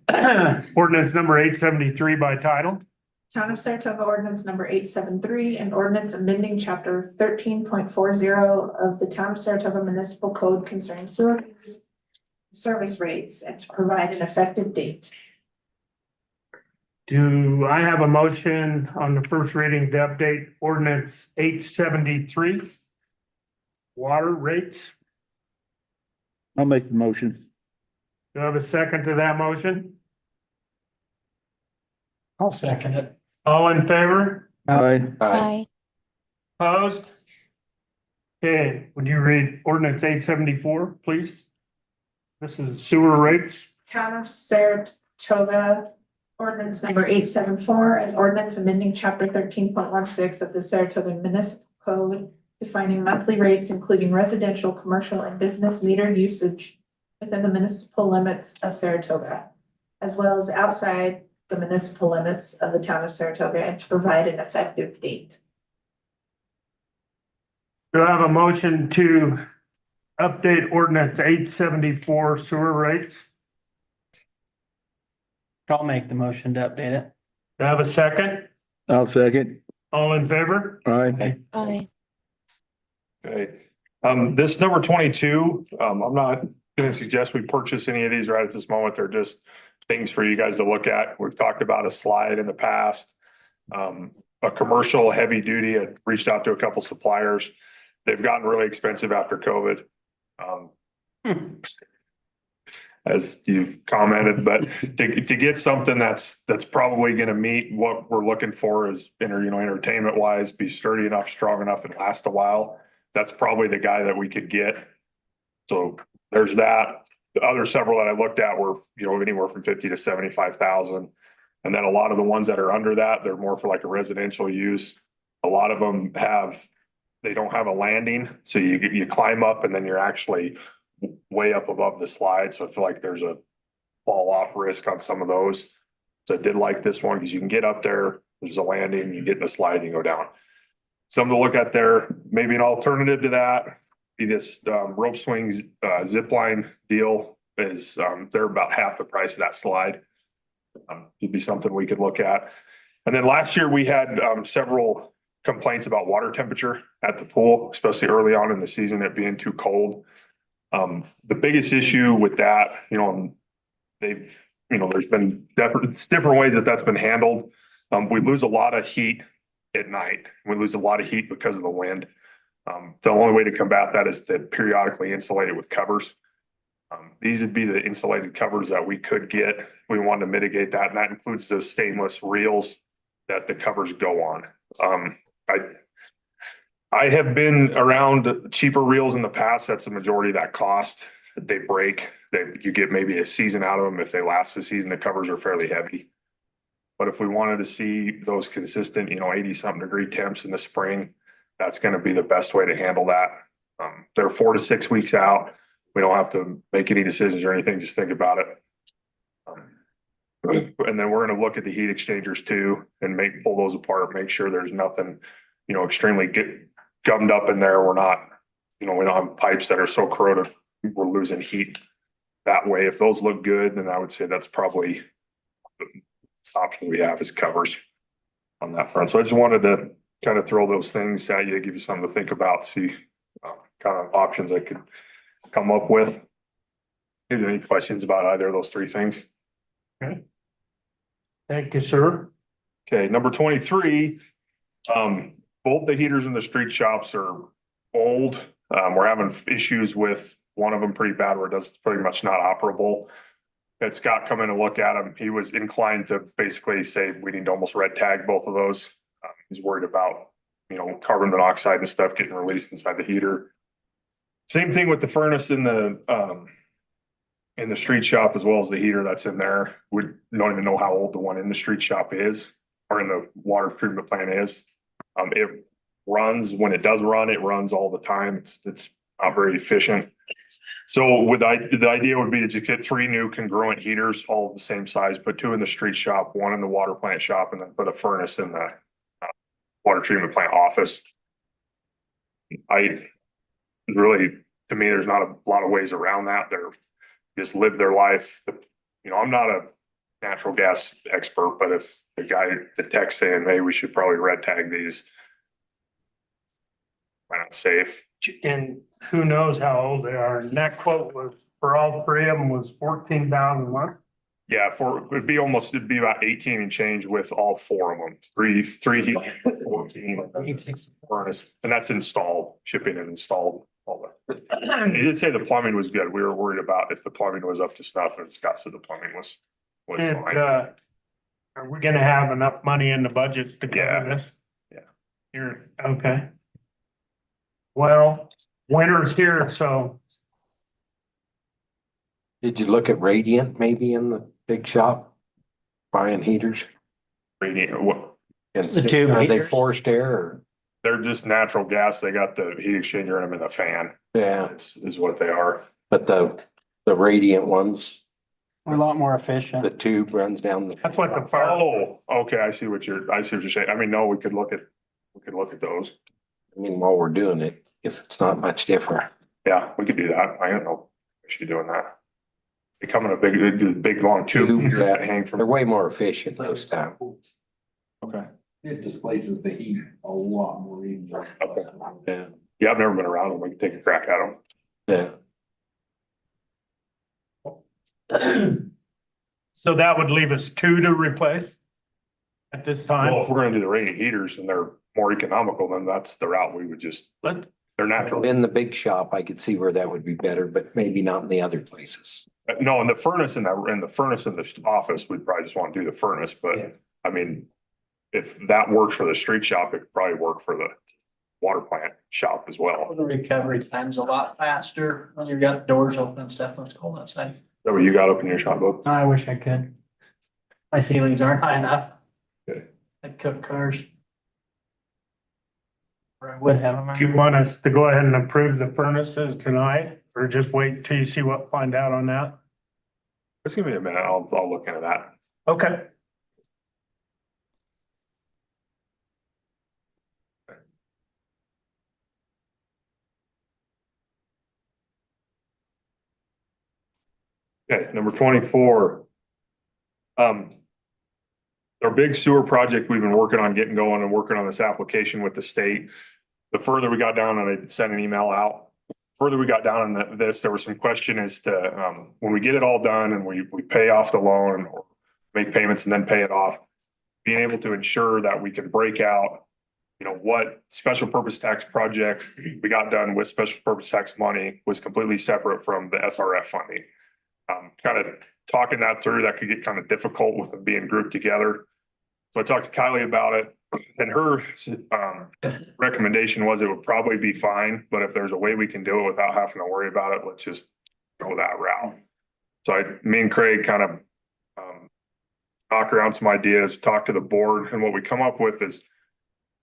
ordinance number 873 by title? Town of Saratoga ordinance number 873 and ordinance amending chapter 13.40 of the Town of Saratoga Municipal Code concerning sewer fees, service rates, and to provide an effective date. Do I have a motion on the first reading to update ordinance 873? Water rates? I'll make the motion. Do I have a second to that motion? I'll second it. All in favor? Aye. Aye. Opposed? Okay, would you read ordinance 874, please? This is sewer rates. Town of Saratoga ordinance number 874 and ordinance amending chapter 13.16 of the Saratoga Municipal Code defining monthly rates, including residential, commercial, and business meter usage within the municipal limits of Saratoga, as well as outside the municipal limits of the Town of Saratoga, and to provide an effective date. Do I have a motion to update ordinance 874 sewer rates? I'll make the motion to update it. Do I have a second? I'll second. All in favor? Aye. Aye. Okay, this number 22, I'm not gonna suggest we purchase any of these right at this moment. They're just things for you guys to look at. We've talked about a slide in the past. A commercial heavy duty, I reached out to a couple suppliers. They've gotten really expensive after COVID. As you've commented, but to get something that's probably gonna meet what we're looking for is entertainment wise, be sturdy enough, strong enough, and last a while. That's probably the guy that we could get. So there's that. The other several that I looked at were, anywhere from 50 to 75,000. And then a lot of the ones that are under that, they're more for like a residential use. A lot of them they don't have a landing. So you climb up and then you're actually way up above the slide. So I feel like there's a fall off risk on some of those. So I did like this one because you can get up there, there's a landing, you get in the slide and you go down. Something to look at there, maybe an alternative to that, be this rope swings zip line deal is they're about half the price of that slide. It'd be something we could look at. And then last year we had several complaints about water temperature at the pool, especially early on in the season, it being too cold. The biggest issue with that, there's been different ways that's been handled. We lose a lot of heat at night. We lose a lot of heat because of the wind. The only way to combat that is to periodically insulate it with covers. These would be the insulated covers that we could get. We want to mitigate that, and that includes those stainless reels that the covers go on. I have been around cheaper reels in the past. That's the majority of that cost. They break. You get maybe a season out of them. If they last the season, the covers are fairly heavy. But if we wanted to see those consistent, 80-something degree temps in the spring, that's going to be the best way to handle that. They're 4 to 6 weeks out. We don't have to make any decisions or anything. Just think about it. And then we're going to look at the heat exchangers too and pull those apart, make sure there's nothing, extremely gummed up in there. We're not, we don't have pipes that are so corroded, we're losing heat that way. If those look good, then I would say that's probably the option we have is covers on that front. So I just wanted to kind of throw those things at you, give you something to think about, see kind of options I could come up with. Any questions about either of those 3 things? Okay. Thank you, sir. Okay, number 23, both the heaters in the street shops are old. We're having issues with one of them pretty bad where it's pretty much not operable. Had Scott come in and look at them. He was inclined to basically say we need to almost red tag both of those. He's worried about, carbon monoxide and stuff getting released inside the heater. Same thing with the furnace in the street shop as well as the heater that's in there. We don't even know how old the one in the street shop is or in the water treatment plant is. It runs when it does run, it runs all the time. It's not very efficient. So the idea would be to just get 3 new congruent heaters, all the same size, put 2 in the street shop, 1 in the water plant shop, and then put a furnace in the water treatment plant office. Really, to me, there's not a lot of ways around that. They're just live their life. You know, I'm not a natural gas expert, but if the tech's saying, hey, we should probably red tag these. Why not safe? And who knows how old they are. And that quote was, for all 3 of them, was 14,000 a month. Yeah, it'd be about 18 and change with all 4 of them. Three heat, 14 furnace, and that's installed, shipping and installed. All that. He did say the plumbing was good. We were worried about if the plumbing was up to snuff, and Scott said the plumbing was And, fine. are we gonna have enough money in the budget to cover this? Yeah. You're, okay. Well, winter's here, so Did you look at Radiant maybe in the big shop? Buying heaters? What? And The tube are they heaters? forced air or? They're just natural gas. They got the heat exchanger in them and the fan. Yeah, Is what they are. but the Radiant ones, A lot more efficient. the tube runs down the. that's what the fire. Oh, okay. I see what you're saying. I mean, no, we could look at those. I mean, while we're doing it, if it's not much different. Yeah, we could do that. I don't know. We should be doing that. Becoming a big long tube that hang They're from. way more efficient those times. Okay. It displaces the heat a lot more easily. Okay. Yeah. Yeah, I've never been around them. We can take a crack at them. Yeah. So that would leave us 2 to replace at this time. Well, if we're gonna do the radiant heaters and they're more economical, then that's the route we would just, they're natural. In the big shop, I could see where that would be better, but maybe not in the other places. No, and the furnace in the office, we'd probably just want to do the furnace, but Yeah. I mean, if that works for the street shop, it could probably work for the water plant shop as well. The recovery time's a lot faster when you've got doors open and stuff. Let's cold outside. Is that what you got up in your shop, Bob? I wish I could. My ceilings aren't high enough. Okay. I cook cars. Or I would have them. Do you want us to go ahead and approve the furnaces tonight, or just wait till you see what, find out on that? Just give me a minute. I'll look into that. Okay. Okay, number 24. Our big sewer project we've been working on getting going and working on this application with the state. The further we got down, and I sent an email out, further we got down in this, there was some question as to when we get it all done and we pay off the loan or make payments and then pay it off, being able to ensure that we can break out, you know, what special purpose tax projects we got done with special purpose tax money was completely separate from the SRF funding. Kind of talking that through, that could get kind of difficult with them being grouped together. So I talked to Kylie about it, and her recommendation was it would probably be fine, but if there's a way we can do it without having to worry about it, let's just go that route. So me and Craig kind of knock around some ideas, talk to the board, and what we come up with is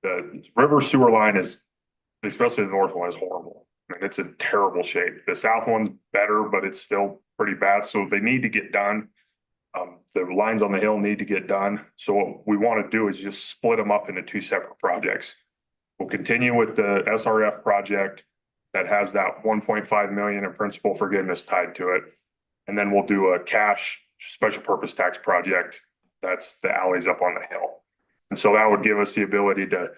the river sewer line is, especially the north one, is horrible. I mean, it's in terrible shape. The south one's better, but it's still pretty bad. So they need to get done. The lines on the hill need to get done. So what we want to do is just split them up into 2 separate projects. We'll continue with the SRF project that has that 1.5 million in principal forgiveness tied to it. And then we'll do a cash special purpose tax project. That's the alleys up on the hill. And so that would give us the ability to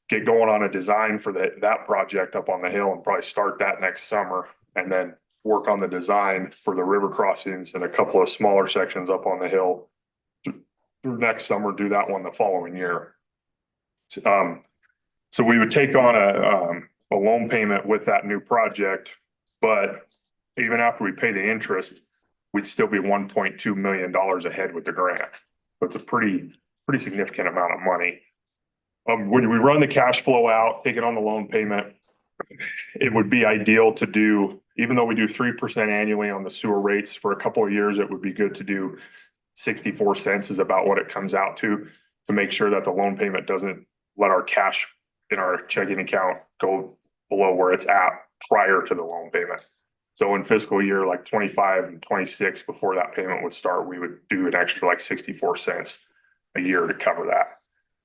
get going on a design for that project up on the hill and probably start that next summer, and then work on the design for the river crossings and a couple of smaller sections up on the hill through next summer, do that one the following year. So we would take on a loan payment with that new project, but even after we pay the interest, we'd still be $1.2 million ahead with the grant. So it's a pretty significant amount of money. When we run the cash flow out, taking on the loan payment, it would be ideal to do, even though we do 3% annually on the sewer rates for a couple of years, it would be good to do 64 cents is about what it comes out to make sure that the loan payment doesn't let our cash in our checking account go below where it's at prior to the loan payment. So in fiscal year like 25 and 26, before that payment would start, we would do an extra like 64 cents a year to cover that.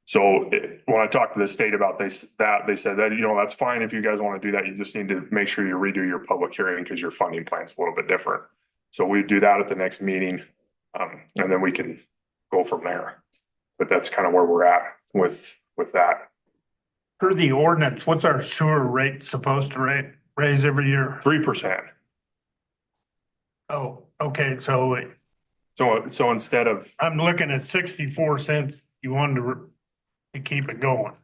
So when I talked to the state about they said that, that's fine if you guys want to do that. You just need to make sure you redo your public hearing because your funding plan's a little bit different. So we do that at the next meeting, and then we can go from there. But that's kind of where we're at with that. Per the ordinance, what's our sewer rate supposed to raise every year? 3%. Oh, okay, so So instead of, I'm looking at 64 cents. You wanted to keep it going.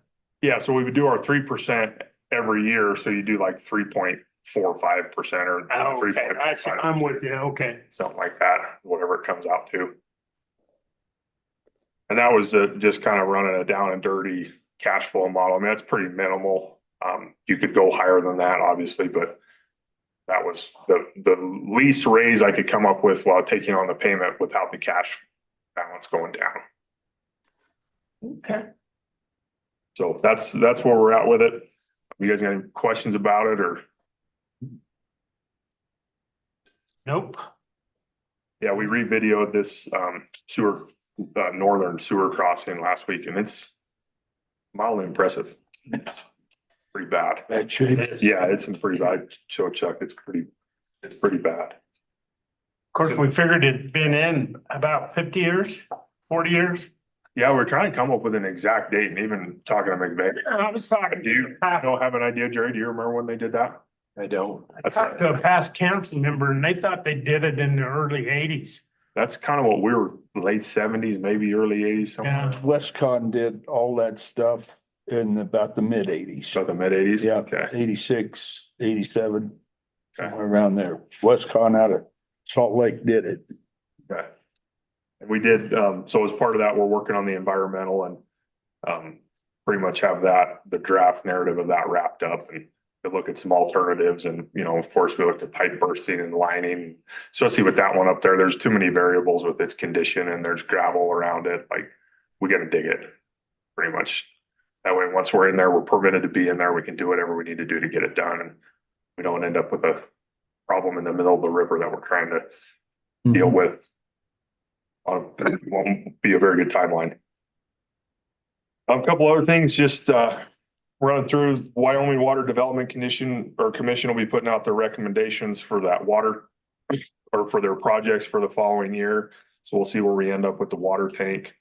yeah, so we would do our 3% every year. So you do like 3.45% or Okay, 3.5%. I'm with you. Okay. Something like that, whatever it comes out to. And that was just kind of running a down and dirty cash flow model. I mean, that's pretty minimal. You could go higher than that, obviously, but that was the least raise I could come up with while taking on the payment without the cash balance going down. Okay. So that's where we're at with it. You guys got any questions about it or? Nope. Yeah, we re-videoed this northern sewer crossing last week and it's mildly impressive. It's pretty bad. Bad shape. Yeah, it's in pretty bad. Show Chuck, it's pretty bad. Of course, we figured it'd been in about 50 years, 40 years. Yeah, we're trying to come up with an exact date and even talking to McVeigh. I was talking Do you don't have an idea, Jerry? Do you remember when they did that? I don't. I talked to a past council member and they thought they did it in the early 80s. That's kind of what we were, late 70s, maybe early 80s, something. Yeah. Westcon did all that stuff in about the mid 80s. So the mid 80s? Yeah, Okay. 86, 87, Okay. somewhere around there. Westcon out of Salt Lake did it. Okay. And we did, so as part of that, we're working on the environmental and pretty much have the draft narrative of that wrapped up and to look at some alternatives. And, of course, we looked at pipe bursting and lining, especially with that one up there. There's too many variables with its condition and there's gravel around it. Like, we got to dig it pretty much. That way, once we're in there, we're permitted to be in there. We can do whatever we need to do to get it done. And we don't end up with a problem in the middle of the river that we're trying to deal with. It won't be a very good timeline. A couple other things, just running through Wyoming Water Development Commission will be putting out their recommendations for that water or for their projects for the following year. So we'll see where we end up with the water tank.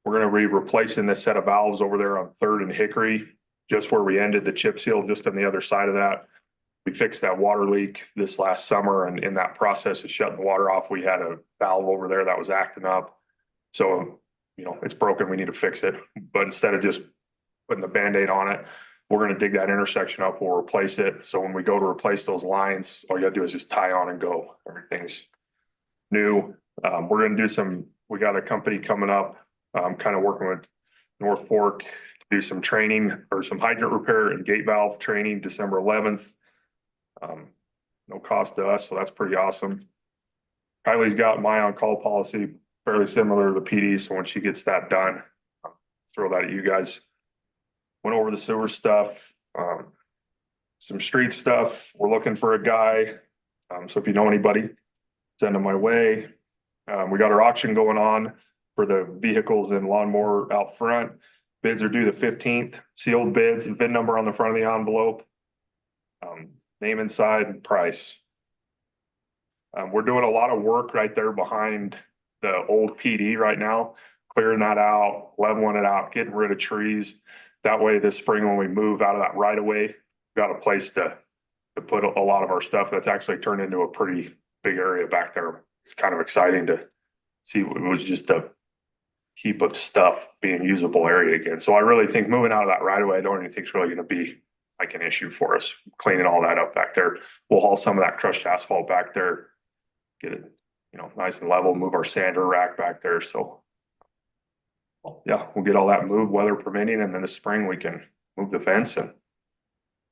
We're going to be replacing this set of valves over there on 3rd and Hickory, just where we ended the chip seal, just on the other side of that. We fixed that water leak this last summer, and in that process of shutting the water off, we had a valve over there that was acting up. So, it's broken. We need to fix it. But instead of just putting the Band-Aid on it, we're going to dig that intersection up. We'll replace it. So when we go to replace those lines, all you got to do is just tie on and go. Everything's new. We're going to do we got a company coming up, kind of working with North Fork to do some training or some hydrant repair and gate valve training December 11th. No cost to us, so that's pretty awesome. Kylie's got my on-call policy fairly similar to the PD, so when she gets that done, I'll throw that at you guys. Went over the sewer stuff, some street stuff. We're looking for a guy. So if you know anybody, send them my way. We got our auction going on for the vehicles and lawnmower out front. Bids are due the 15th, sealed bids, VIN number on the front of the envelope. Name inside and price. We're doing a lot of work right there behind the old PD right now, clearing that out, leveling it out, getting rid of trees. That way this spring, when we move out of that right of way, we've got a place to put a lot of our stuff. That's actually turned into a pretty big area back there. It's kind of exciting to see. It was just a heap of stuff being usable area again. So I really think moving out of that right of way, I don't even think it's really going to be like an issue for us, cleaning all that up back there. We'll haul some of that crushed asphalt back there, get it, nice and level, move our sander rack back there. So yeah, we'll get all that moved, weather permitting, and then this spring we can move the fence and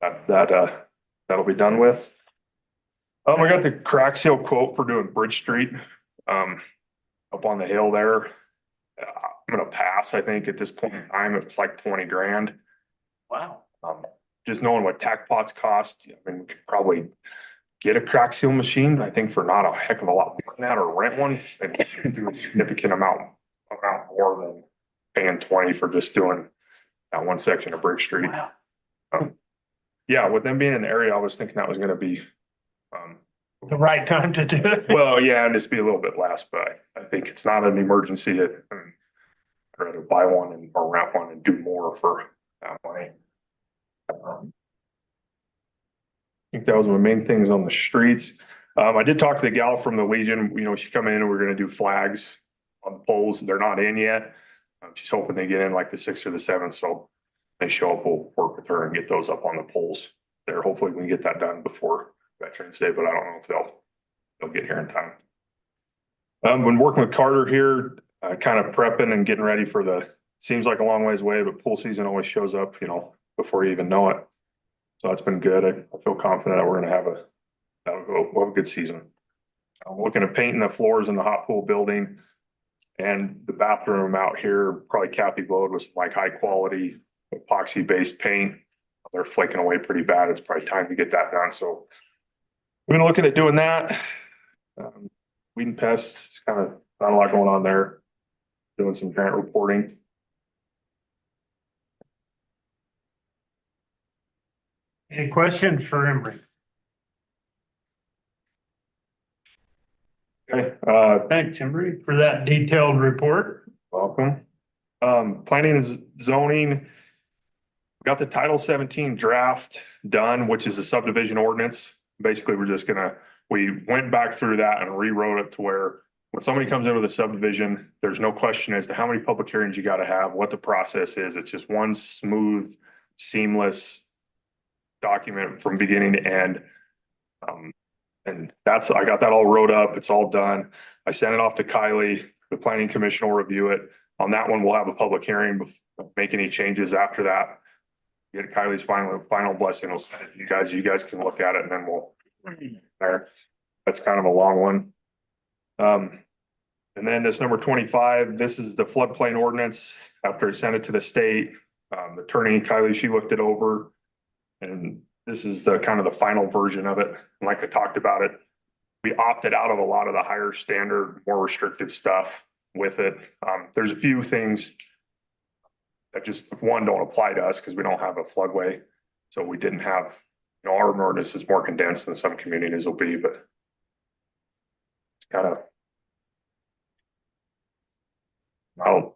that'll be done with. I got the crack seal quote for doing Bridge Street up on the hill there. I'm gonna pass. I think at this point in time, it was like 20 grand. Wow. Just knowing what tack pots cost, I mean, we could probably get a crack seal machine, I think for not a heck of a lot more than that, or rent one and do a significant amount more than paying 20 for just doing that one section of Bridge Street. Yeah, with them being in the area, I was thinking that was gonna be, The right time to do it. well, yeah, and just be a little bit less, but I think it's not an emergency. I'd rather buy one or rent one and do more for that money. I think that was my main things on the streets. I did talk to the gal from the Legion, you know, she come in and we're gonna do flags on the poles. They're not in yet. She's hoping they get in like the 6th or the 7th, so they show up, we'll work with her and get those up on the poles there. Hopefully we can get that done before Veterans Day, but I don't know if they'll get here in time. Been working with Carter here, kind of prepping and getting ready for seems like a long ways away, but pool season always shows up, you know, before you even know it. So that's been good. I feel confident that we're gonna have we'll have a good season. I'm looking at painting the floors in the hot pool building and the bathroom out here, probably Cappy Blowed with some like high quality epoxy based paint. They're flaking away pretty bad. It's probably time to get that done. So we've been looking at doing that. Weed and pest, kind of not a lot going on there. Doing some grant reporting. Any questions for Emery? Okay, Thanks, Emery, for that detailed report. welcome. Planning and zoning. Got the Title 17 draft done, which is a subdivision ordinance. Basically, we went back through that and rewrote it to where when somebody comes in with a subdivision, there's no question as to how many public hearings you got to have, what the process is. It's just one smooth, seamless document from beginning to end. And I got that all wrote up. It's all done. I sent it off to Kylie. The planning commission will review it. On that one, we'll have a public hearing, make any changes after that. Get Kylie's final blessing. We'll send it to you guys. You guys can look at it and then we'll there. That's kind of a long one. And then this number 25, this is the floodplain ordinance. After I sent it to the state, the attorney Kylie, she looked it over. And this is the kind of the final version of it. And like I talked about it, we opted out of a lot of the higher standard, more restrictive stuff with it. There's a few things that just don't apply to us because we don't have a floodway. So we didn't have, you know, our ordinance is more condensed than some communities will be, but it's kind of a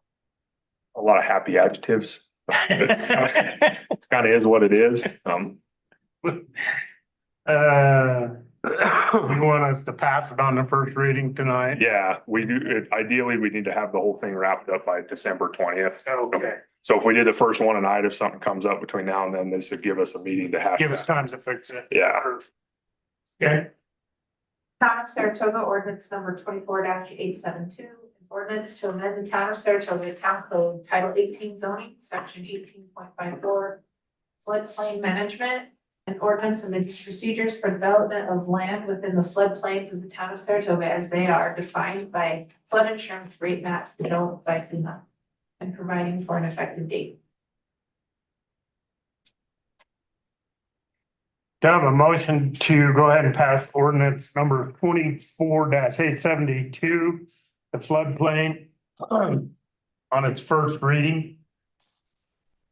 lot of happy adjectives. It kind of is what it is. You want us to pass it on the first reading tonight? Yeah, we do. Ideally, we need to have the whole thing wrapped up by December 20th. Okay. So if we did the first one tonight, if something comes up between now and then, this would give us a meeting to hash. Give us time to fix it. Yeah. Okay. Town of Saratoga ordinance number 24-872. Ordinance to amend the Town of Saratoga Town Code Title 18 zoning, section 18.54, floodplain management, and ordinance amending procedures for development of land within the floodplains of the Town of Saratoga as they are defined by flood insurance rate maps developed by FEMA, and providing for an effective date. Do I have a motion to go ahead and pass ordinance number 24-872, the floodplain on its first reading?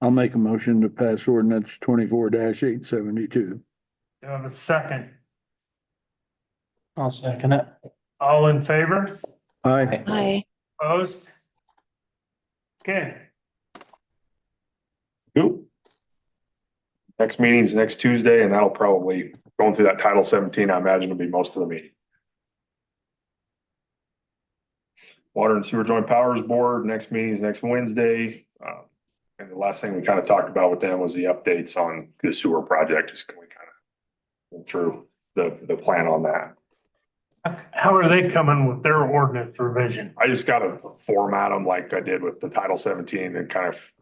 I'll make a motion to pass ordinance 24-872. Do I have a second? I'll second it. All in favor? Aye. Hi. Opposed? Okay. Cool. Next meeting's next Tuesday, and that'll probably, going through that Title 17, I imagine will be most of the meeting. Water and Sewer Joint Powers Board, next meeting is next Wednesday. And the last thing we kind of talked about with them was the updates on the sewer project. Just can we kind of went through the plan on that. How are they coming with their ordinance revision? I just got to format them like I did with the Title 17 and kind of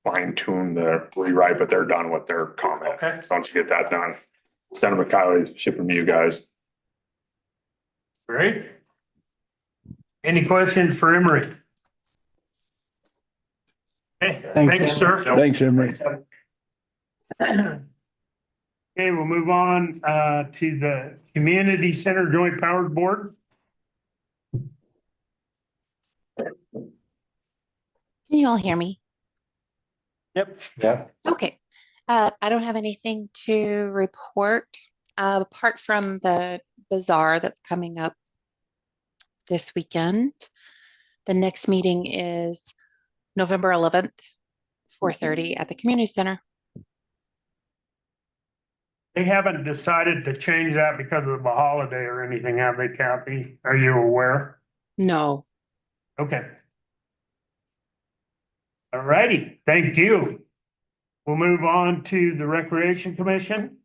fine tune the rewrite, but they're done with their comments. Okay. So once you get that done, send them to Kylie, ship them to you guys. Great. Any questions for Emery? Okay, thanks, sir. Thanks, Emery. Okay, we'll move on to the Community Center Joint Powers Board. Can you all hear me? Yep. Yeah. Okay. I don't have anything to report, apart from the bazaar that's coming up this weekend. The next meeting is November 11th, 4:30 at the community center. They haven't decided to change that because of the holiday or anything, have they, Kathy? Are you aware? No. Okay. All righty, thank you. We'll move on to the Recreation Commission.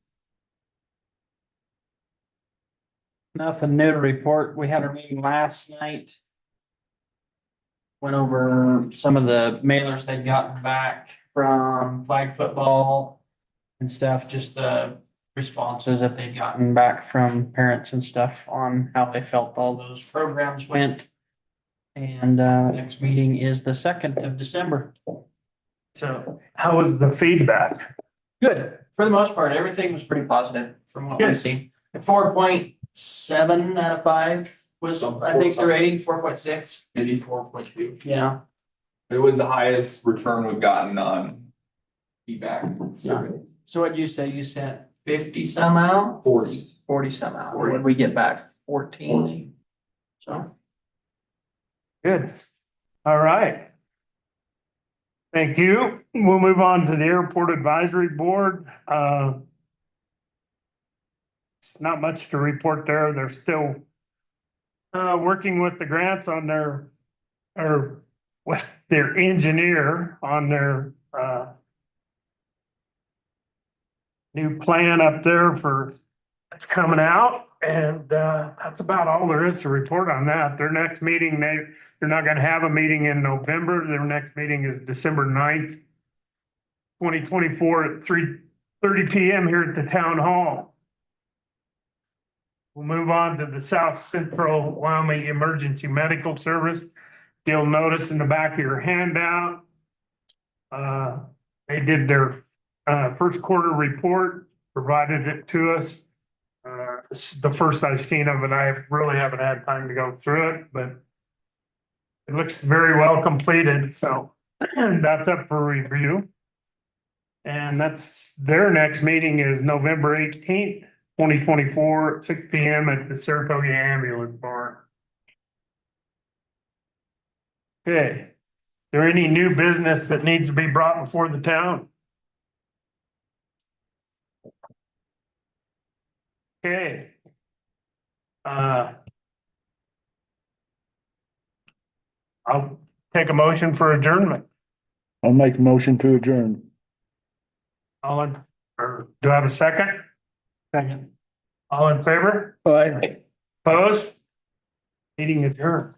Nothing new to report. We had our meeting last night. Went over some of the mailers they'd gotten back from flag football and stuff, just the responses that they'd gotten back from parents and stuff on how they felt all those programs went. And next meeting is the 2nd of December. So how was the feedback? Good. For the most part, everything was pretty positive from what we've Good. seen. 4.7 out of 5 was, I think, the rating, 4.6. Maybe 4.2. Yeah. It was the highest return we've gotten on feedback survey. So what'd you say? You sent 50 some out? 40 some out. What did we get back? 14. So. Good. All right. Thank you. We'll move on to the Airport Advisory Board. It's not much to report there. They're still working with the grants on their, or with their engineer on their new plan up there for, it's coming out. And that's about all there is to report on that. Their next meeting, they're not gonna have a meeting in November. Their next meeting is December 9th, 2024 at 3:30 PM here at the town hall. We'll move on to the South Central Wyoming Emergency Medical Service. You'll notice in the back of your handout, they did their first quarter report, provided it to us. This is the first I've seen of it. I really haven't had time to go through it, but it looks very well completed, so that's up for review. And that's, their next meeting is November 18th, 2024 at 6 PM at the Saratoga Ambulance Barn. Okay, is there any new business that needs to be brought before the town? Okay. I'll take a motion for adjournment. I'll make a motion to adjourn. All in, or do I have a second? Second. All in favor? Aye. Opposed? Meeting adjourned.